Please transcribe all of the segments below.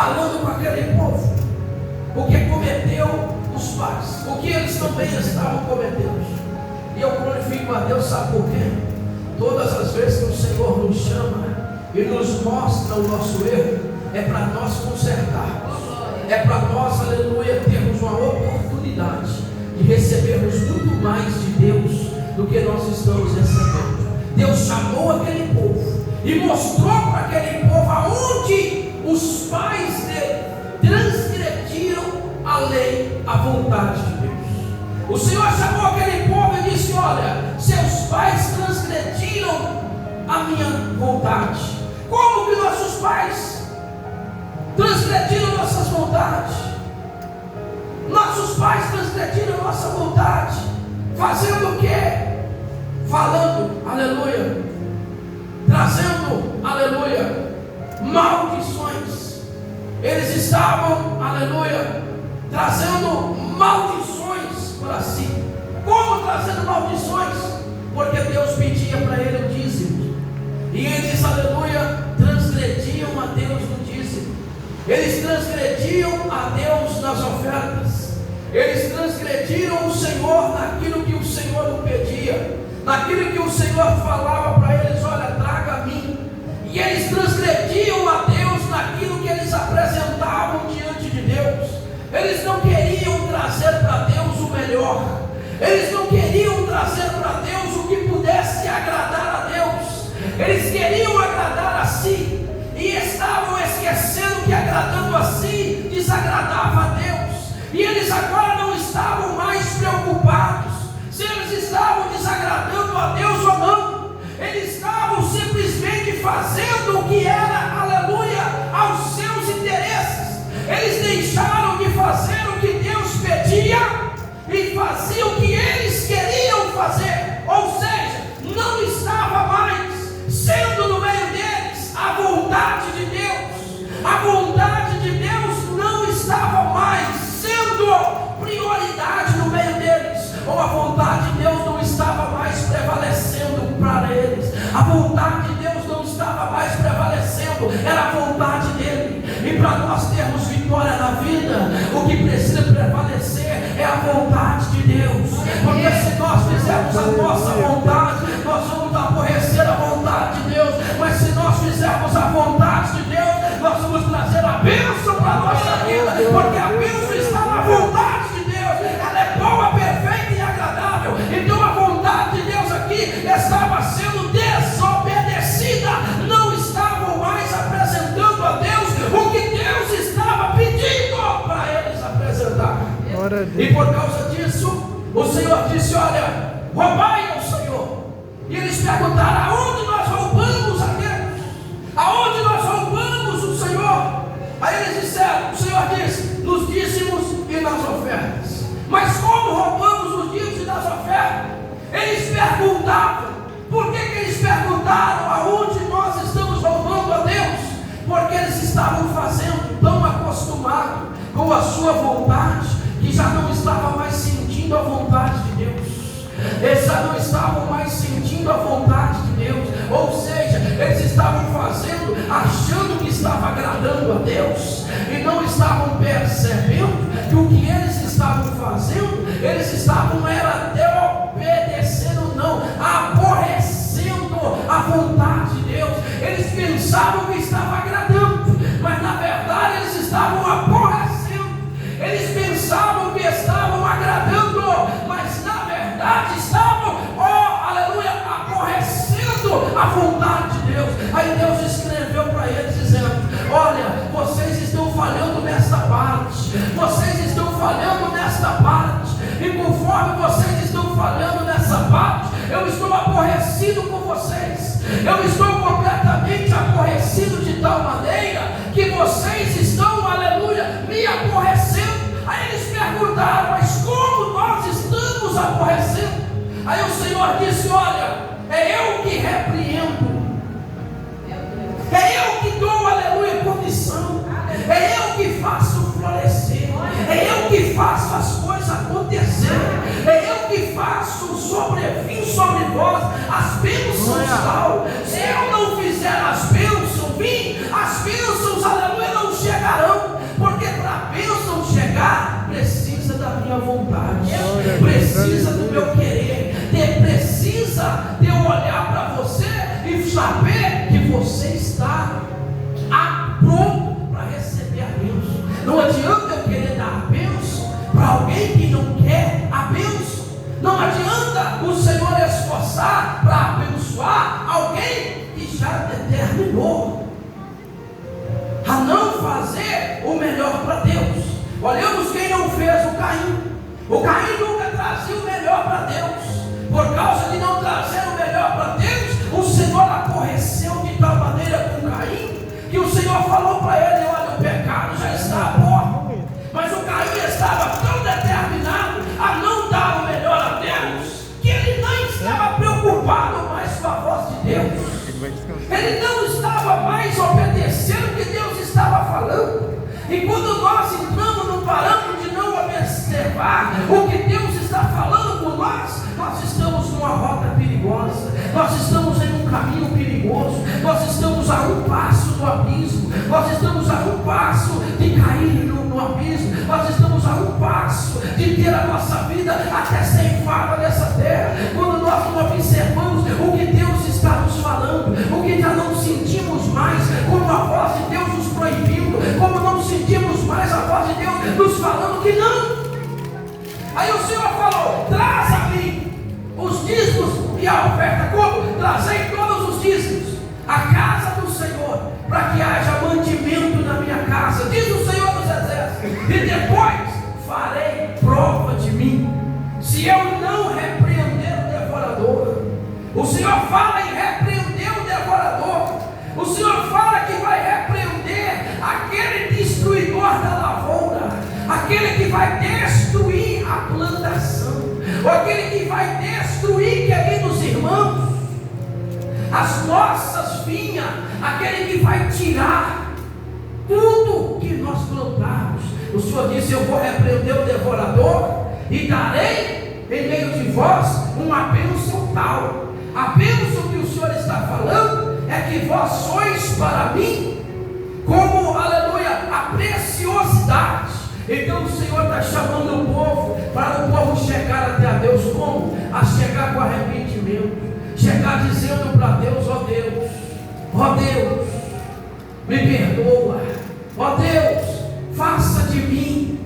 falando com aquele povo o que cometeu os pais, o que eles também estavam cometendo. E eu glorifico a Deus, sabe por quê? Todas as vezes que o Senhor nos chama e nos mostra o nosso erro, é para nós consertarmos, é para nós, aleluia, termos uma oportunidade de recebermos muito mais de Deus do que nós estamos recebendo. Deus chamou aquele povo e mostrou para aquele povo aonde os pais dele transgrediram a lei, a vontade de Deus. O Senhor chamou aquele povo e disse: olha, seus pais transgrediram a minha vontade. Como que nossos pais transgrediram nossas vontades? Nossos pais transgrediram nossa vontade, fazendo o quê? Falando, aleluia, trazendo, aleluia, maldições. Eles estavam, aleluia, trazendo maldições para si. Como trazendo maldições? Porque Deus pedia para ele o dízimo, e eles, aleluia, transgrediam a Deus no dízimo. Eles transgrediam a Deus nas ofertas. Eles transgrediram o Senhor naquilo que o Senhor não pedia, naquilo que o Senhor falava para eles: olha, traga a mim. E eles transgrediam a Deus naquilo que eles apresentavam diante de Deus. Eles não queriam trazer para Deus o melhor, eles não queriam trazer para Deus o que pudesse agradar a Deus. Eles queriam agradar a si, e estavam esquecendo que agradando a si desagradava a Deus. E eles agora não estavam mais preocupados se eles estavam desagradando a Deus ou não. Eles estavam simplesmente fazendo o que era, aleluia, aos seus interesses. Eles deixaram de fazer o que Deus pedia e faziam o que eles queriam fazer. Ou seja, não estava mais sendo no meio deles a vontade de Deus. A vontade de Deus não estava mais sendo prioridade no meio deles, ou a vontade de Deus não estava mais prevalecendo para eles. A vontade de Deus não estava mais prevalecendo, era a vontade dele. E para nós termos vitória na vida, o que precisa prevalecer é a vontade de Deus. Porque se nós fizermos a nossa vontade, nós vamos aborrecer a vontade de Deus. Mas se nós fizermos a vontade de Deus, nós vamos trazer a bênção para a nossa vida. Porque a bênção está na vontade de Deus. Ela é boa, perfeita e agradável. Então a vontade de Deus aqui estava sendo desobedecida. Não estavam mais apresentando a Deus o que Deus estava pedindo para eles apresentar. E por causa disso, o Senhor disse: olha, roubai ao Senhor. E eles perguntaram: aonde nós roubamos a Deus? Aonde nós roubamos o Senhor? Aí eles disseram, o Senhor disse: nos dízimos e nas ofertas. Mas como roubamos os dízimos e nas ofertas? Eles perguntavam. Por que eles perguntaram aonde nós estamos roubando a Deus? Porque eles estavam fazendo, tão acostumados com a sua vontade, que já não estavam mais sentindo a vontade de Deus. Eles já não estavam mais sentindo a vontade de Deus. Ou seja, eles estavam fazendo, achando que estava agradando a Deus, e não estavam percebendo que o que eles estavam fazendo, eles estavam era obedecendo, não, aborrecendo a vontade de Deus. Eles pensavam que estava agradando, mas na verdade eles estavam aborrecendo. Eles pensavam que estavam agradando, mas na verdade estavam, aleluia, aborrecendo a vontade de Deus. Aí Deus escreveu para eles dizendo: olha, vocês estão falhando nesta parte, vocês estão falhando nesta parte, e conforme vocês estão falhando nessa parte, eu estou aborrecido com vocês. Eu estou completamente aborrecido de tal maneira que vocês estão, aleluia, me aborrecendo. Aí eles perguntaram: mas como nós estamos aborrecendo? Aí o Senhor disse: olha, é eu que repreendo, é eu que dou, aleluia, condição, é eu que faço florescer, é eu que faço as coisas acontecerem, é eu que faço sobrevir sobre vós as bênçãos tal. Se eu não fizer as bênçãos vir, as bênçãos, aleluia, não chegarão. adianta eu querer dar a bênção para alguém que não quer a bênção. Não adianta o Senhor esforçar para abençoar alguém que já determinou a não fazer o melhor para Deus. Olhamos quem não fez o Caim. O Caim nunca trazia o melhor para Deus. Por causa de não trazer o melhor para Deus, o Senhor aborreceu de tal maneira com Caim, que o Senhor falou para ele: olha, o pecado já está à porta. Mas o Caim estava tão determinado a não dar o melhor a Deus, que ele não estava preocupado mais com a voz de Deus. Ele não estava mais obedecendo o que Deus estava falando. E quando nós entramos no parâmetro de não observar o que Deus está falando por nós, nós estamos numa rota perigosa, nós estamos em um caminho perigoso, nós estamos a um passo do abismo, nós estamos a um passo de cair no abismo, nós estamos a um passo de ter a nossa vida até ceifada nessa terra. Quando nós não observamos o que Deus está nos falando, o que já não sentimos mais, como a voz de Deus nos proibindo, como não sentimos mais a voz de Deus nos falando que não. Aí o Senhor falou: traz a mim os dízimos e a oferta. Como? Trazei todos os dízimos à casa do Senhor, para que haja mantimento na minha casa, diz o Senhor dos Exércitos, e depois farei prova de mim, se eu não repreender o devorador. O Senhor fala em repreender o devorador. O Senhor fala que vai repreender aquele destruidor da lavoura, aquele que vai destruir a plantação, ou aquele que vai destruir, queridos irmãos, as nossas vinhas, aquele que vai tirar tudo que nós plantamos. O Senhor disse: eu vou repreender o devorador e darei em meio de vós uma bênção tal. A bênção que o Senhor está falando é que vós sois para mim como, aleluia, a preciosidade. Então o Senhor está chamando o povo, para o povo chegar até a Deus. Como? A chegar com arrependimento, chegar dizendo para Deus: ó Deus, ó Deus, me perdoa, ó Deus, faça de mim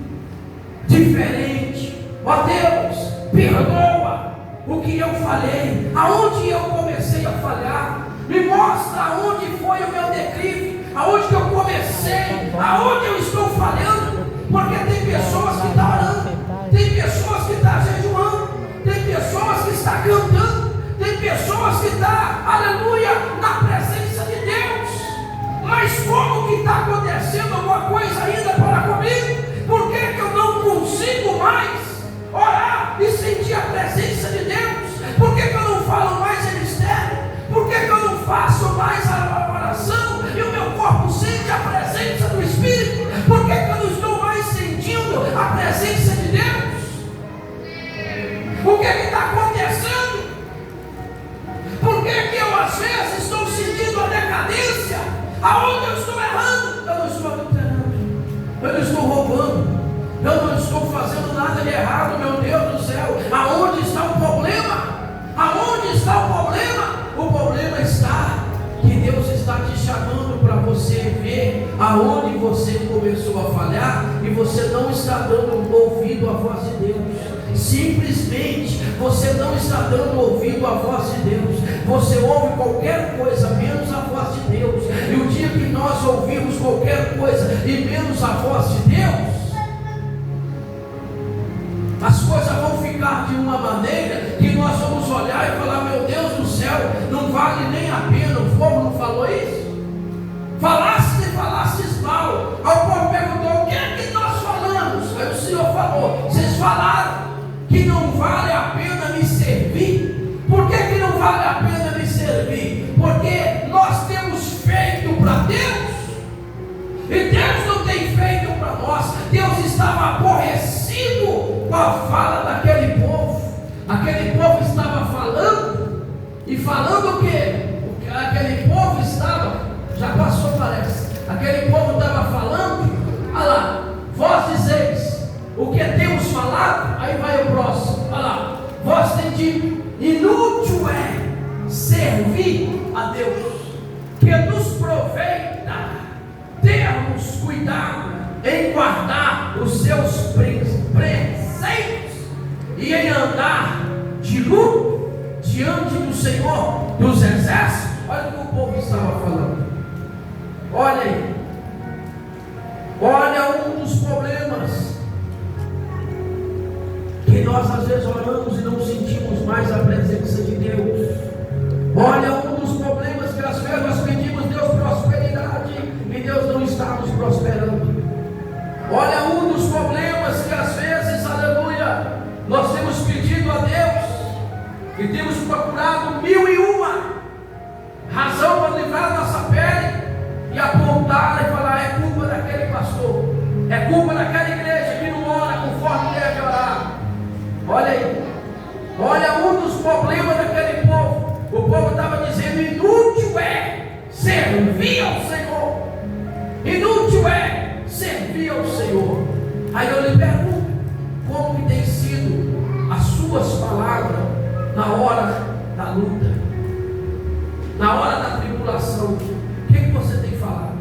diferente, ó Deus, perdoa o que eu falei, aonde eu comecei a falhar, me mostra aonde foi o meu declive, aonde que eu comecei, aonde eu estou falhando. Porque tem pessoas que estão orando, tem pessoas que estão jejuando, tem pessoas que estão cantando, tem pessoas que estão, aleluia, na presença de Deus. Mas como que está acontecendo alguma coisa ainda para comigo? Por que que eu não consigo mais orar e sentir a presença de Deus? Por que que eu não falo mais em mistério? Por que que eu não faço mais a oração e o meu corpo sente a presença do Espírito? Por que que eu não estou mais sentindo a presença de Deus? O que está acontecendo? Por que que eu às vezes estou sentindo a decadência? Aonde eu estou errando? Eu não estou adulterando, eu não estou roubando, eu não estou fazendo nada de errado, meu Deus do céu. Aonde está o problema? Aonde está o problema? O problema está que Deus está te chamando para você ver aonde você começou a falhar e você não está dando ouvido à voz de Deus. Simplesmente você não está dando ouvido à voz de Deus. Você ouve qualquer coisa menos a voz de Deus. E o dia que nós ouvimos qualquer coisa e menos a voz de Deus, as coisas vão ficar de uma maneira que nós vamos olhar e falar: meu Deus do céu, não vale nem a pena. O povo não falou isso? Falastes mal. Aí o povo perguntou: o que é que nós falamos? Aí o Senhor falou: vocês falaram que não vale a pena me servir. Por que que não vale a pena me servir? Porque nós temos feito para Deus e Deus não tem feito para nós. Deus estava aborrecido com a fala daquele povo. Aquele povo estava falando, e falando o que? Aquele povo estava, já passou, parece. Aquele povo estava falando: olha lá, vós dizeis o que temos falado. Aí vai o próximo, olha lá, vós tem dito: inútil é servir a Deus, que nos proveita termos cuidado em guardar guardar os seus preceitos e em andar de luto diante do Senhor dos exércitos. Olha o que o povo estava falando. Olha aí. Olha um dos problemas que nós às vezes oramos e não sentimos mais a presença de Deus. Olha um dos problemas que às vezes nós pedimos Deus prosperidade e Deus não está nos prosperando. Olha um dos problemas que às vezes, aleluia, nós temos pedido a Deus e temos procurado 1001 razão para livrar a nossa pele e apontar e falar: é culpa daquele pastor, é culpa daquela igreja que não ora conforme deve orar. Olha aí, olha um dos problemas daquele povo. O povo estava dizendo: inútil é servir ao Senhor, inútil é servir ao Senhor. Aí eu lhe pergunto: como que tem sido as suas palavras na hora da luta, na hora da tribulação? O que você tem falado?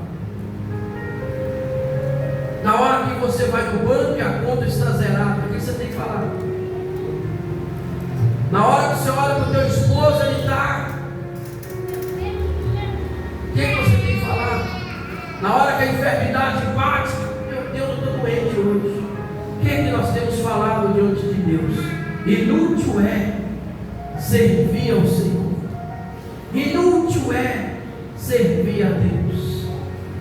Na hora que você vai no banco e a conta está zerada, o que você tem falado? Na hora que você olha para o teu esposo, ele está. O que você tem falado? Na hora que a enfermidade bate, meu Deus, eu estou doente hoje. O que nós temos falado diante de Deus? Inútil é servir ao Senhor. Inútil é servir a Deus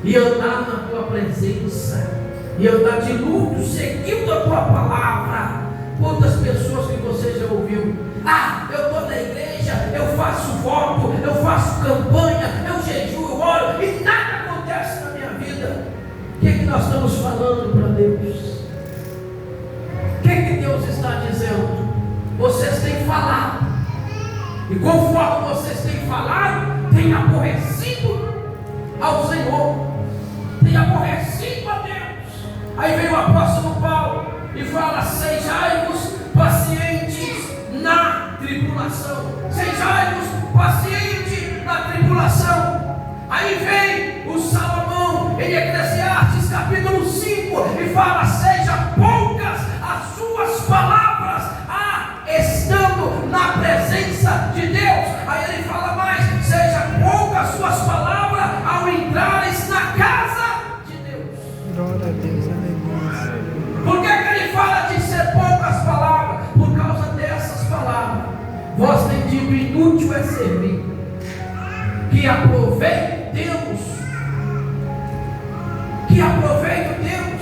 e andar na tua presença e andar de luto seguindo a tua palavra. Quantas pessoas que você já ouviu: ah, eu estou na igreja, eu faço voto, eu faço campanha, eu jejuo, eu oro e nada acontece na minha vida. O que nós estamos falando para Deus? O que Deus está dizendo? Vocês têm falado, e conforme vocês têm falado, têm aborrecido ao Senhor, têm aborrecido a Deus. Aí vem o apóstolo Paulo e fala: sejai-vos pacientes na tribulação. Sejai-vos pacientes na tribulação. Aí vem o Salomão em Eclesiastes capítulo 5 e fala: seja poucas as suas palavras, estando na presença de Deus. Aí ele fala mais: seja poucas as suas palavras ao entrares na casa de Deus. Glória a Deus, aleluia. Por que ele fala de ser poucas palavras? Por causa dessas palavras. Vós tem dito: inútil é servir, que aproveito temos. Que aproveito temos.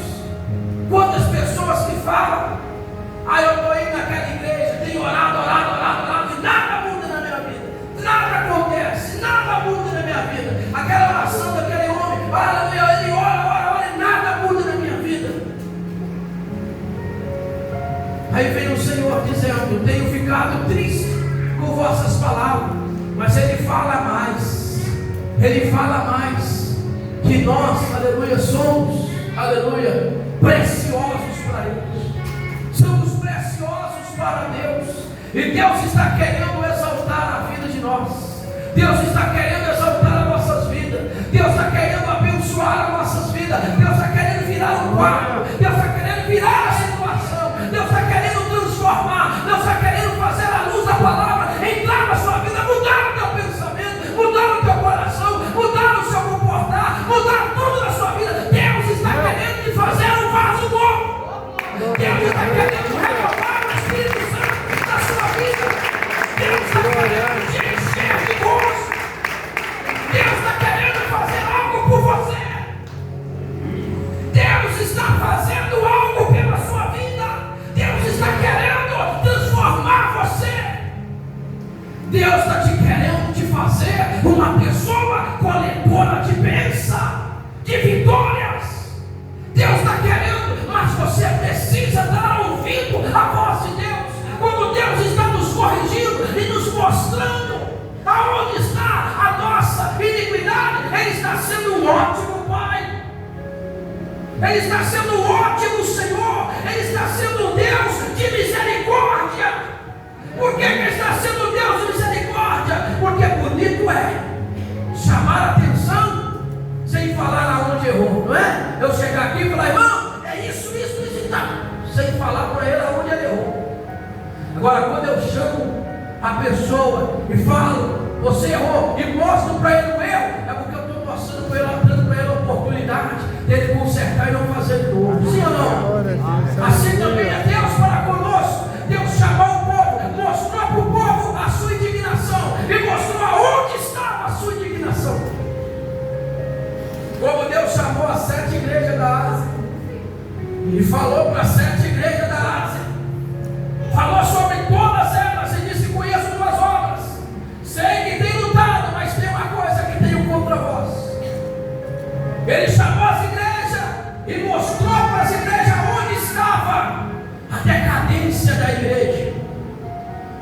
Quantas pessoas que falam: ah, eu estou indo naquela igreja, tenho orado, e nada muda na minha vida, nada acontece, nada muda na minha vida. Aquela oração daquele homem, ele ora, e nada muda na minha vida. Aí vem o Senhor dizendo: tenho ficado triste com vossas palavras. Mas Ele fala mais, que nós, aleluia, somos, aleluia, preciosos para Ele. Somos preciosos para Deus. E Deus está querendo exaltar a vida de nós. Deus está querendo exaltar as nossas vidas. Deus está querendo abençoar as nossas vidas. Deus está querendo virar o quadro. Deus está querendo virar a situação. Deus está querendo transformar. Deus está querendo fazer a luz da palavra entrar na sua vida, mudar o teu pensamento, mudar o teu coração, mudar o seu comportar, mudar tudo na sua vida. Deus está querendo te fazer um vaso novo. Deus está querendo renovar o Espírito Santo na sua vida. Deus está querendo te encher de gosto. Deus está querendo fazer algo por você. Deus está fazendo algo pela sua vida. Deus está querendo transformar você. Deus está te querendo te fazer uma pessoa coletora de bênção, de vitórias. Deus está querendo, mas você precisa dar ouvido à voz de Deus. Quando Deus está nos corrigindo e nos mostrando aonde está a nossa iniquidade, Ele está sendo um ótimo Pai. Ele está sendo um ótimo Senhor. Ele está sendo um Deus de misericórdia. Por que Ele está sendo um Deus de misericórdia? Porque bonito é chamar a atenção sem falar aonde errou, não é? Eu chegar aqui e falar: irmão, é isso, sem falar para ele aonde ele errou. Agora, quando eu chamo a pessoa e falo, você errou, e mostro para ele o erro, é porque eu estou mostrando para ele, dando para ele a oportunidade dele consertar e não fazer de novo. Sim ou não? Assim também é Deus para conosco. Deus chamou o povo, mostrou para o povo a sua indignação e mostrou aonde estava a sua indignação. Como Deus chamou as 7 igrejas da Ásia e falou para as 7 igrejas da Ásia, falou sobre todas elas e disse: conheço tuas obras, sei que tem lutado, mas tem uma coisa que tenho contra vós. Ele chamou as igrejas e mostrou para as igrejas onde estava a decadência da igreja,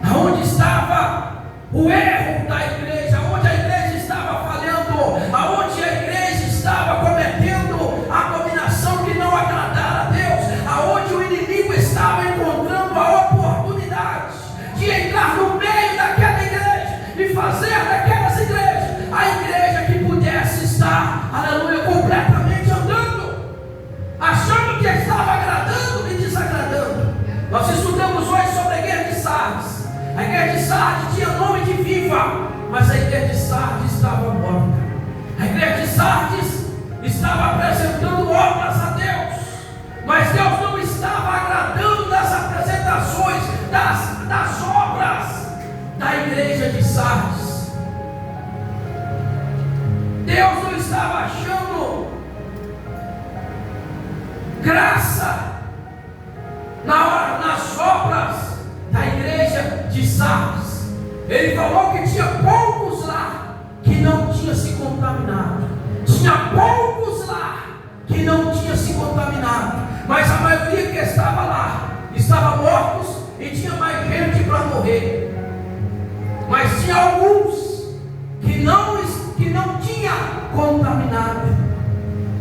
aonde estava o erro da igreja, aonde a igreja estava falhando, aonde a igreja estava cometendo a abominação que não agradara a Deus, aonde o inimigo estava encontrando a oportunidade de entrar no meio daquela igreja e fazer daquelas igrejas a igreja que pudesse estar, aleluia, completamente andando, achando que estava agradando e desagradando. Nós estudamos hoje sobre a igreja de Sardes. A igreja de Sardes tinha nome de viva, mas a igreja de Sardes estava morta. A igreja de Sardes estava apresentando obras a Deus, mas Deus não estava agradando das apresentações, das obras da igreja de Sardes. Deus não estava achando graça nas obras da igreja de Sardes. Ele falou que tinha poucos lá que não tinha se contaminado. Tinha poucos lá que não tinha se contaminado, mas a maioria que estava lá estava mortos e tinha mais gente para morrer. Mas tinha alguns que não tinha contaminado.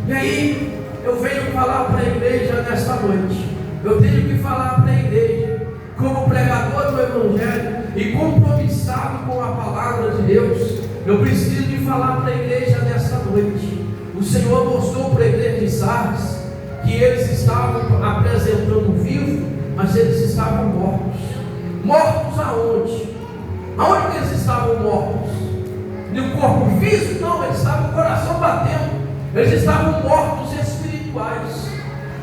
E aí eu venho falar para a igreja nesta noite. Eu tenho que falar para a igreja, como pregador do Evangelho e compromissado com a palavra de Deus. Eu preciso de falar para a igreja nesta noite. O Senhor mostrou para a igreja de Sardes que eles estavam apresentando vivo, mas eles estavam mortos. Mortos aonde? Aonde que eles estavam mortos? No corpo físico? Não, eles estavam com o coração batendo. Eles estavam mortos espirituais.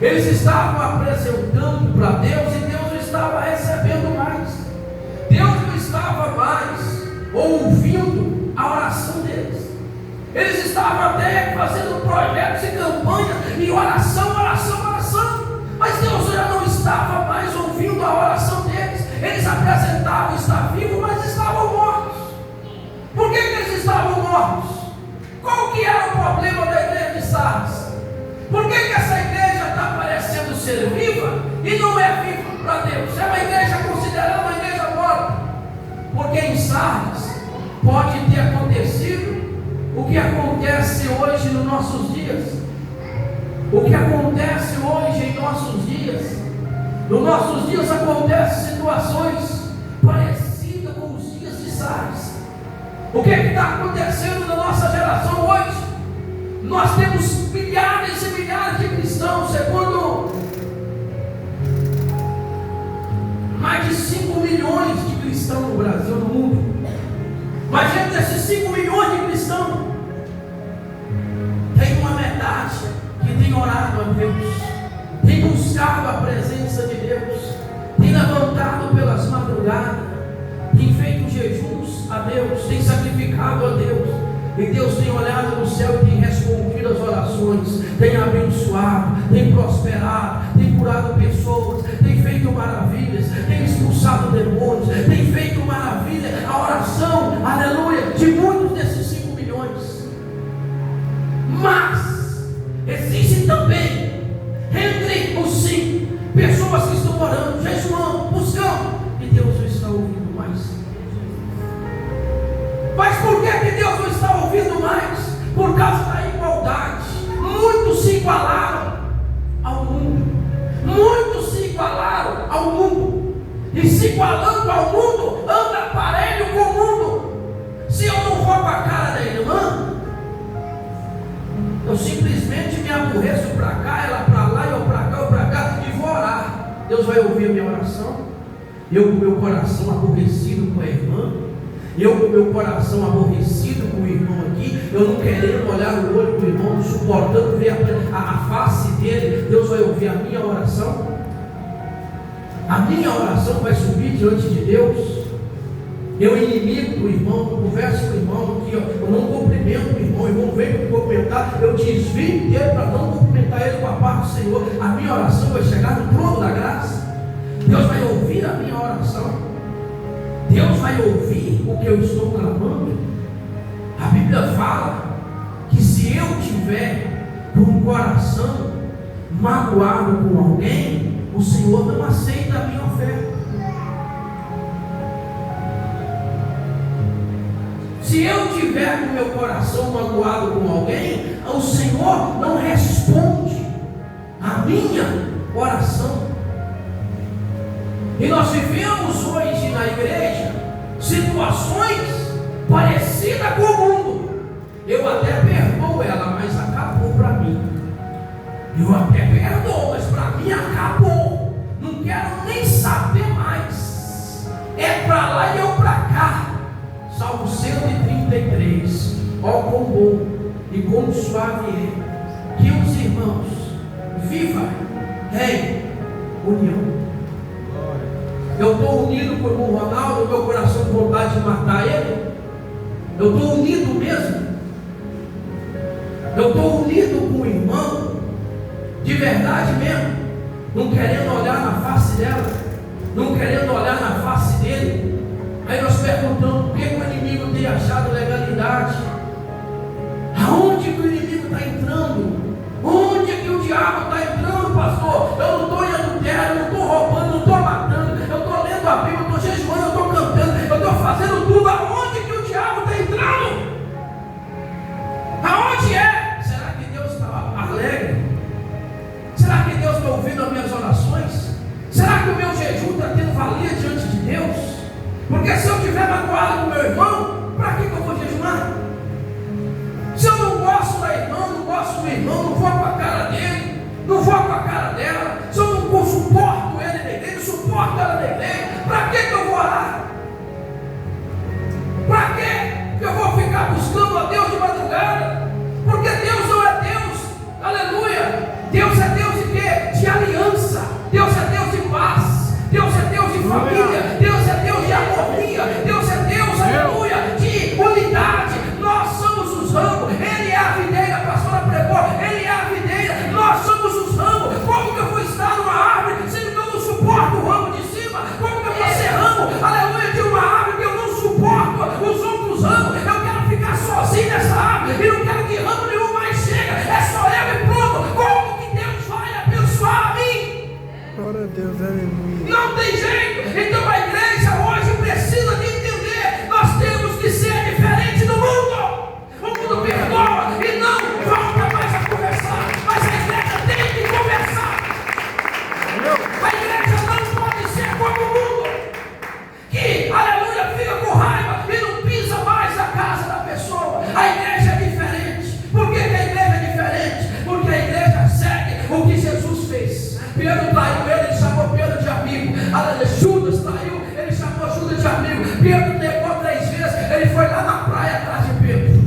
Eles estavam apresentando para Deus e Deus não estava recebendo mais. Deus não estava mais ouvindo a oração deles. Eles estavam até fazendo projetos e campanha e oração, mas Deus já não estava mais ouvindo a oração deles. Eles apresentavam estar vivos, mas estavam mortos. Por que eles estavam mortos? Qual que era o problema da igreja de Sardes? Por que essa igreja está parecendo ser viva e não é viva para Deus? É uma igreja considerada uma igreja morta. Porque em Sardes pode ter acontecido o que acontece hoje nos nossos dias. O que acontece hoje em nossos dias. Nos nossos dias acontecem situações parecidas com os dias de Sardes. O que está acontecendo na nossa geração hoje? Nós temos milhares e milhares de cristãos, segundo mais de 5 milhões de cristãos no Brasil, no mundo. Mas dentro desses 5 milhões de cristãos, tem uma metade que tem orado a Deus, tem buscado a presença de Deus, tem levantado pelas madrugadas, tem feito jejuns a Deus, tem sacrificado a Deus, e Deus tem olhado no céu e tem respondido as orações, tem abençoado, tem prosperado, tem curado pessoas, tem feito maravilhas, tem expulsado demônios, tem feito maravilha, a oração, aleluia, de muitos desses 5 milhões. Mas existe também entre os 5 pessoas que estão orando, jejuando, buscando, e Deus não está ouvindo mais. Mas por que Deus não está ouvindo mais? Por causa da igualdade. Muitos se igualaram ao mundo. Muitos se igualaram ao mundo. E se igualando ao mundo, anda parelho com o mundo. Se eu não vou com a cara da irmã, eu simplesmente me aborreço para cá, ela para lá, eu para cá e vou orar. Deus vai ouvir a minha oração. Eu com meu coração aborrecido com a irmã, eu com meu coração aborrecido com o irmão aqui, eu não querendo olhar no olho do irmão, não suportando ver a face dele, Deus vai ouvir a minha oração? A minha oração vai subir diante de Deus? Eu inimigo do irmão, não converso com o irmão, eu não cumprimento o irmão vem me cumprimentar, eu desvio dele para não cumprimentar ele com a parte do Senhor. A minha oração vai chegar no trono da graça. Deus vai ouvir a minha oração. Deus vai ouvir o que eu estou clamando. A Bíblia fala que se eu tiver com o coração magoado com alguém, o Senhor não aceita a minha oferta. Se eu tiver com meu coração magoado com alguém, o Senhor não responde a minha oração. E nós vivemos hoje na igreja situações parecidas com o mundo. Eu até perdoo ela, mas acabou para mim. Eu até perdoo, mas para mim acabou. Não quero nem saber mais. É para lá e eu para cá. Salmo 133. Ó quão bom e quão suave é que os irmãos vivam em união. Eu estou unido com o irmão Ronaldo, meu coração com vontade de matar ele. Eu estou unido mesmo. Eu estou unido com o irmão, de verdade mesmo, não querendo olhar na face dela, não querendo olhar na face dele. Aí nós perguntamos por que o inimigo tem achado legalidade. Aonde que o inimigo está entrando? Onde que o diabo está entrando, pastor? Eu não estou em adultério, não estou roubando, não estou matando, eu estou lendo a Bíblia, eu estou jejuando, eu estou cantando, eu estou fazendo tudo. Aonde que o diabo está entrando? Aonde é? Será que Deus está alegre? Será que Deus está ouvindo as minhas orações? Será que o meu jejum está tendo valia diante de Deus? Porque se eu estiver magoado com meu irmão, para que eu vou jejuar? Se eu não gosto da irmã, não gosto do irmão, não vou com a cara dele, não vou com a cara dela, se eu não suporto ele na igreja, não suporto ela na igreja, para que eu vou orar? Para que eu vou ficar buscando a Deus de madrugada? Porque Deus não é Deus, aleluia, Deus é Deus de quê? De aliança, Deus é Deus de paz, Deus é Deus de família, Deus é Deus de harmonia, Deus é Deus, aleluia, de unidade. Nós somos os ramos, Ele é a videira, a pastora pregou, Ele é a videira, nós somos os ramos. Como que eu vou estar numa árvore, sendo que eu não suporto o ramo de cima? Como que eu vou ser ramo, aleluia, de uma árvore que eu não suporto os outros ramos? Eu quero ficar sozinho nessa árvore, e não quero que ramo nenhum mais chega, é só eu e pronto. Como que Deus vai abençoar a mim? Glória a Deus, aleluia. Não tem jeito. Então a igreja hoje precisa de entender, nós temos que ser diferente do mundo. O mundo perdoa e não volta mais a conversar, mas a igreja tem que conversar. A igreja não pode ser como o mundo, que, aleluia, fica com raiva e não pisa mais a casa da pessoa. A igreja é diferente. Por que que a igreja é diferente? Porque a igreja segue o que Jesus fez. Pedro traiu ele chamou Pedro de amigo. Judas traiu, ele chamou Judas de amigo. Pedro negou 3 vezes, ele foi lá na praia atrás de Pedro.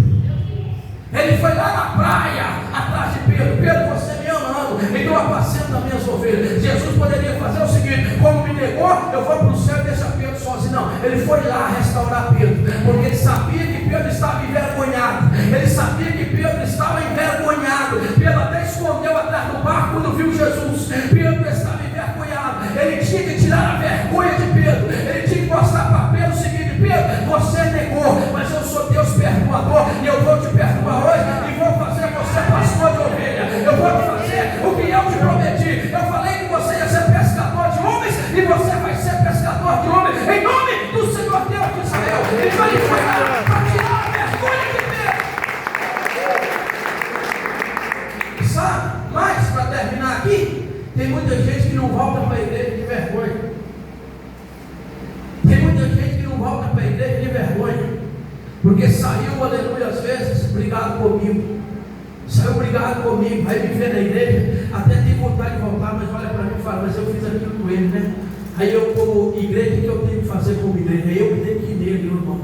Ele foi lá na praia atrás de Pedro. Pedro, você me ama, então apacenta as minhas ovelhas. Jesus poderia fazer o seguinte: como me negou, eu vou para o céu e deixa Pedro sozinho. Não, ele foi lá restaurar Pedro, porque ele sabia que Pedro estava envergonhado. Ele sabia que Pedro estava envergonhado. Pedro até escondeu atrás do barco quando viu Jesus. Pedro estava envergonhado. Ele tinha que tirar a vergonha de Pedro. Ele tinha que mostrar para Pedro o seguinte: Pedro, você negou, mas eu sou Deus perdoador e eu vou te perdoar hoje e vou fazer você pastor de ovelha. Eu vou te fazer o que eu te prometi. Eu falei que você ia ser pescador de homens e você vai ser pescador de homens em nome do Senhor Deus de Israel. Então ele foi lá para tirar a vergonha de Pedro. Sabe? Mas para terminar aqui, tem muita gente que não volta para a igreja de vergonha. Tem muita gente que não volta para a igreja de vergonha, porque saiu, aleluia, às vezes, brigado comigo. Saiu brigado comigo, vai me ver na igreja, até tem vontade de voltar, mas olha para mim e fala, mas eu fiz aquilo com ele, né? Aí eu, como igreja, o que eu tenho que fazer como igreja? Eu que tenho que ir nele, irmão.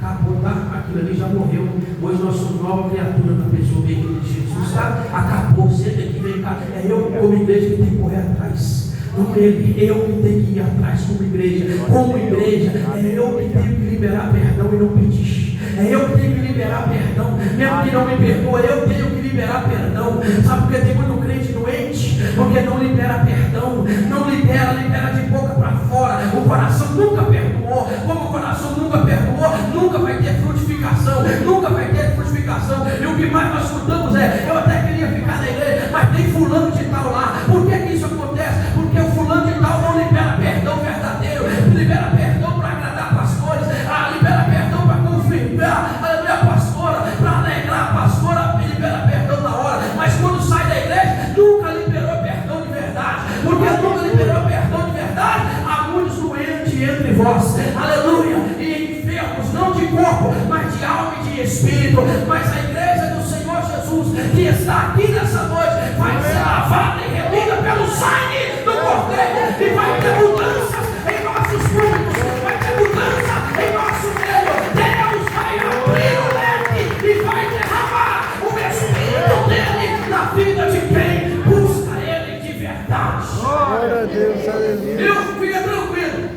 Acabou, tá? Aquilo ali já morreu. Hoje nós somos nova criatura na pessoa bem de Jesus, tá? Acabou, senta aqui, vem cá. É eu como igreja que tenho que correr atrás. Não ele, eu que tenho que ir atrás como igreja. Como igreja, é eu que tenho que liberar perdão e não pedir. É eu que tenho que liberar perdão, mesmo que não me perdoa, eu tenho que liberar perdão. Sabe por que tem muito crente doente? Porque não libera perdão, não libera de boca para fora. O coração nunca perdoou. Como o coração nunca perdoou, nunca vai ter frutificação, nunca vai ter frutificação. E o que mais nós escutamos é: eu até queria ficar na igreja, mas tem fulano de tal lá. Por que isso acontece? Porque o fulano de tal não libera perdão verdadeiro, libera perdão para agradar pastores, libera perdão para confirmar a pastora, para alegrar a pastora, libera perdão na hora, mas quando sai da igreja, nunca liberou perdão de verdade. Porque nunca liberou perdão de verdade, há muitos doentes entre vós, aleluia, e enfermos, não de corpo, mas de alma e de espírito. Mas a igreja do Senhor Jesus, que está aqui nessa noite, vai ser lavada e remida pelo sangue do Cordeiro, e vai ter mudanças em nossos cultos, vai ter mudança em nosso meio. Deus vai abrir o leque e vai derramar o Espírito dele na vida de quem busca ele de verdade. Glória a Deus, aleluia. Viu? Fica tranquilo.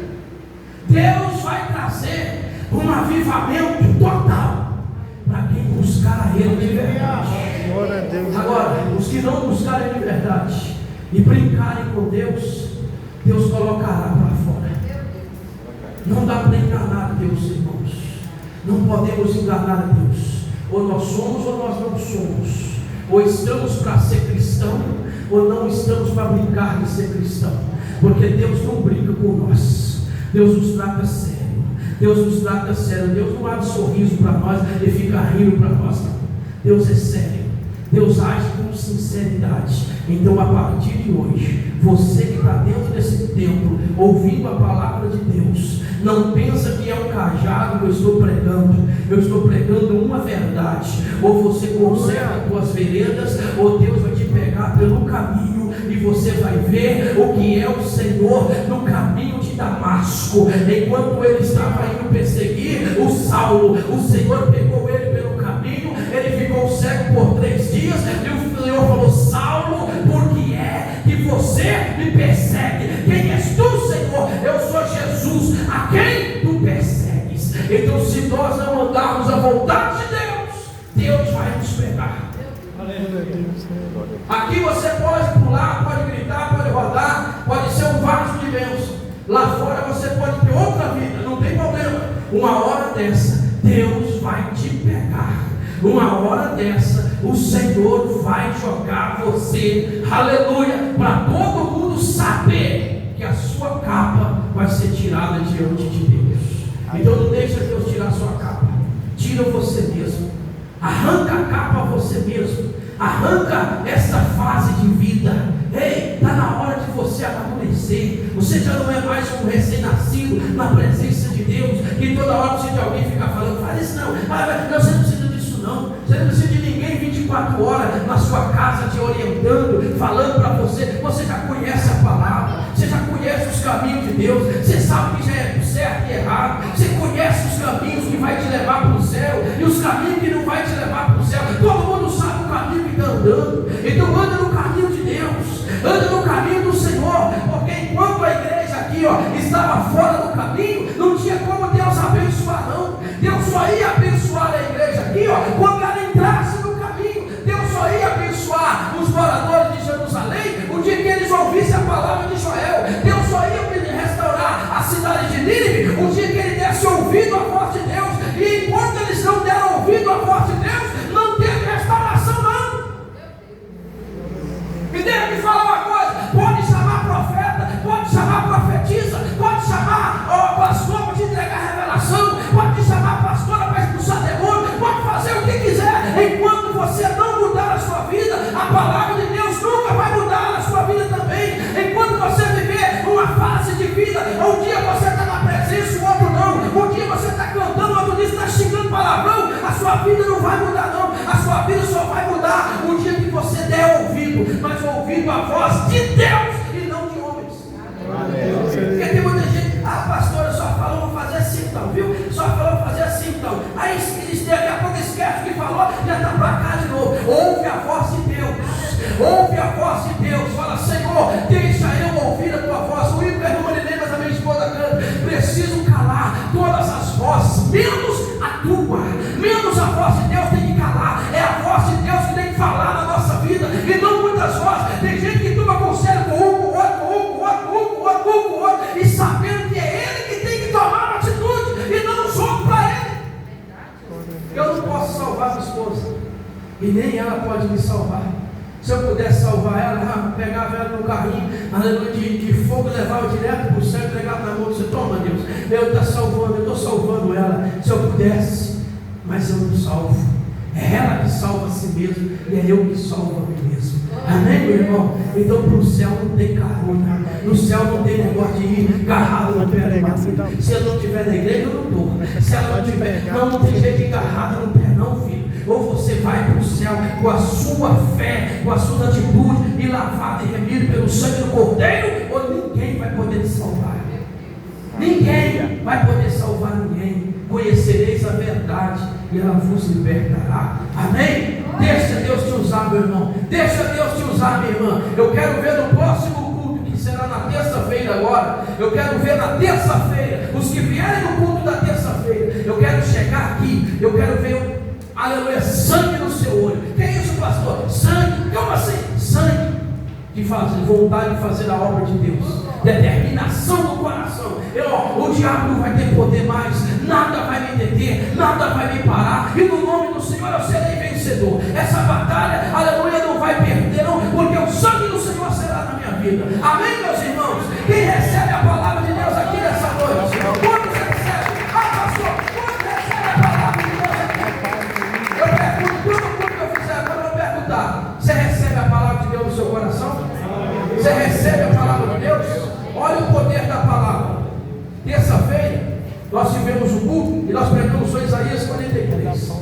Deus vai trazer um avivamento total para quem buscar a ele de verdade. Glória a Deus. Agora, os que não buscarem de verdade e brincarem com Deus, Deus colocará para fora. Não dá para enganar Deus, irmãos. Não podemos enganar a Deus. Ou nós somos ou nós não somos. Ou estamos para ser cristão, ou não estamos para brincar de ser cristão. Porque Deus não brinca com nós. Deus nos trata sério. Deus nos trata sério. Deus não abre sorriso para nós e fica rindo para nós. Deus é sério. Deus age com sinceridade. Então, a partir de hoje, você que está dentro desse templo, ouvindo a palavra de Deus, não pensa que é um cajado que eu estou pregando. Eu estou pregando uma verdade. Ou você conserva as tuas veredas, ou Deus vai te pegar pelo caminho e você vai ver o que é o Senhor no caminho de Damasco. Enquanto ele estava indo perseguir o Saulo, o Senhor pegou ele pelo caminho. Ele ficou cego por 3 dias e o Senhor falou: Saulo, por que é que você me persegue? Quem és tu, Senhor? Eu sou Jesus, a quem tu persegues. Então, se nós não andarmos a vontade de Deus, Deus vai nos pegar. Aqui você pode pular, pode gritar, pode rodar, pode ser um vaso de bênção. Lá fora você pode ter outra vida, não tem problema. Uma hora dessa, Deus vai te pegar. Uma hora dessa, o Senhor vai jogar você, aleluia, para todo mundo saber que a sua capa vai ser tirada diante de Deus. Então não deixa Deus tirar a sua capa. Tira você mesmo. Arranca a capa a você mesmo. Arranca essa fase de vida. Ei, está na hora de você amadurecer. Você já não é mais um recém-nascido na presença de Deus, que toda hora precisa de alguém ficar falando: faz isso não, você não precisa disso não. Você não precisa de ninguém 24 horas na sua casa te orientando, falando para você. Você já conhece a palavra, você já conhece os caminhos de Deus, você sabe que já é certo e errado, você conhece os caminhos que vai te levar para o céu e os caminhos que não vai te levar para o céu. Todo mundo sabe o caminho que está andando. Então anda no caminho de Deus, anda no caminho do Senhor, porque enquanto a igreja aqui estava fora do caminho, não tinha como Deus abençoar não. Deus só ia abençoar a igreja aqui quando ela entrasse no caminho. Deus só ia abençoar os moradores de Jerusalém o dia que eles ouvissem a palavra de Joel. Deus só ia restaurar e nem ela pode me salvar. Se eu pudesse salvar ela, pegava ela no carrinho, aleluia, de fogo, levava direto para o céu, entregava na mão, você toma, Deus, eu estou salvando ela, se eu pudesse, mas eu não salvo. É ela que salva a si mesma, e é eu que salvo a mim mesmo. Amém, meu irmão? Então para o céu não tem carona, no céu não tem negócio de ir agarrado no pé do marido. Se eu não estiver na igreja, eu não estou. Se ela não tiver, não tem jeito de agarrado no pé, não, filho. Ou você vai para o céu com a sua fé, com a sua atitude, e lavado e remido pelo sangue do Cordeiro, ou ninguém vai poder te salvar. Ninguém vai poder salvar ninguém. Conhecereis a verdade e ela vos libertará. Amém? Deixa Deus te usar, meu irmão. Deixa Deus te usar, minha irmã. Eu quero ver no próximo culto, que será na terça-feira agora. Eu quero ver na terça-feira, os que vierem no culto da terça-feira. Eu quero chegar aqui, eu quero ver, aleluia, sangue no seu olho. Que é isso, pastor? Sangue? Como assim? Sangue de fazer, vontade de fazer a obra de Deus, determinação do coração. O diabo não vai ter poder mais, nada vai me deter, nada vai me parar, e no nome do Senhor eu serei vencedor. Essa batalha, aleluia, não vai perder, não, porque o sangue do Senhor será na minha vida. Amém, meus irmãos? Quem recebe a palavra de Deus aqui nessa noite? Quantos recebe? Pastor, quantos recebe a palavra de Deus aqui? Eu pergunto, tudo que eu fizer agora, eu vou perguntar: você recebe a palavra de Deus no seu coração? Você recebe a palavra de Deus? Olha o poder da palavra. Terça-feira nós tivemos o culto e nós pregamos o Isaías 43.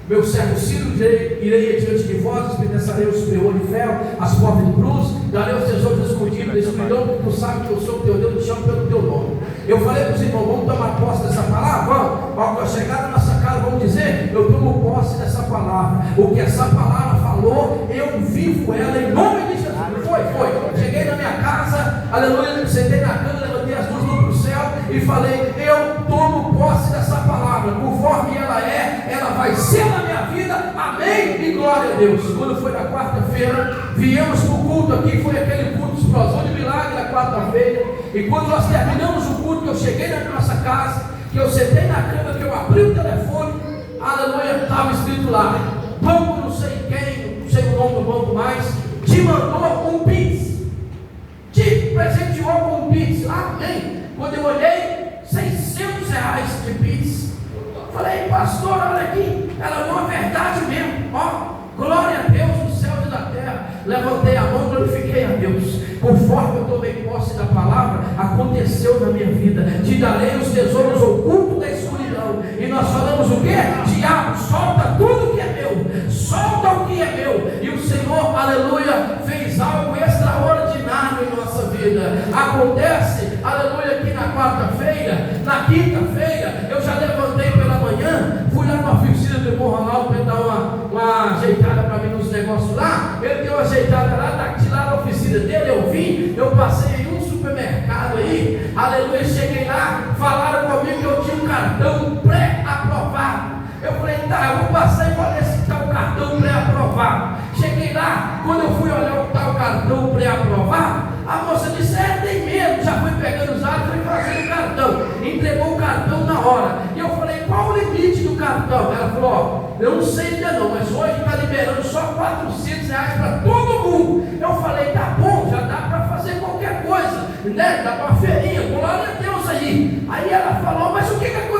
Meu servo Ciro, irei diante de vós, espedaçarei o superior de ferro, as portas de cruz, darei os tesouros escondidos, escuridão, porque tu sabes que eu sou o teu Deus, te chamo pelo teu nome. Eu falei para os irmãos: vamos tomar posse dessa palavra? Vamos. Ao chegar na nossa casa, vamos dizer: eu tomo posse dessa palavra. O que essa palavra falou, eu vivo ela em nome de Jesus. Foi. Cheguei na minha casa, aleluia, sentei na cama, levantei as duas mãos para o céu e falei: eu tomo posse dessa palavra, conforme ela é, ela vai ser na minha vida, amém, e glória a Deus. Quando foi na quarta-feira, viemos para o culto aqui, foi aquele culto explosão de milagre na quarta-feira, e quando nós terminamos o culto, que eu cheguei na nossa casa, que eu sentei na cama, que eu abri o telefone, aleluia, estava escrito lá: banco não sei quem, não sei o nome do banco mais, te mandou um Pix, te presenteou com um Pix. Amém. Quando eu olhei, R$600 de Pix. Falei: pastor, olha aqui, ela é uma verdade mesmo. Glória a Deus no céu e na terra. Levantei a mão, glorifiquei a Deus. Conforme eu tomei posse da palavra, aconteceu na minha vida. Te darei os tesouros ocultos da escuridão. E nós falamos o quê? Diabo, solta tudo que é meu, solta o que é meu. E o Senhor, aleluia, fez algo extraordinário em nossa vida. Acontece, aleluia, que na quarta-feira, na quinta-feira, eu já levantei pela manhã, fui lá na oficina do irmão Ronaldo para dar uma ajeitada para mim nos negócios lá. Ele deu uma ajeitada lá, lá na oficina dele, eu vim, eu passei em um supermercado aí, aleluia, cheguei lá, falaram comigo que eu tinha um cartão pré-aprovado. Eu falei: tá, eu vou passar e vou ver se está o cartão pré-aprovado. Cheguei lá, quando eu fui olhar o tal cartão pré-aprovado, a moça disse: tem medo, já fui pegando os atos, fui fazendo o cartão, entregou o cartão na hora. E eu falei: qual o limite do cartão? Ela falou: eu não sei ainda não, mas hoje está liberando só R$400 para todo mundo. Eu falei: tá bom, já dá para fazer qualquer coisa, né? Dá para uma feirinha, glória a Deus aí. Aí ela falou: mas o que aconteceu?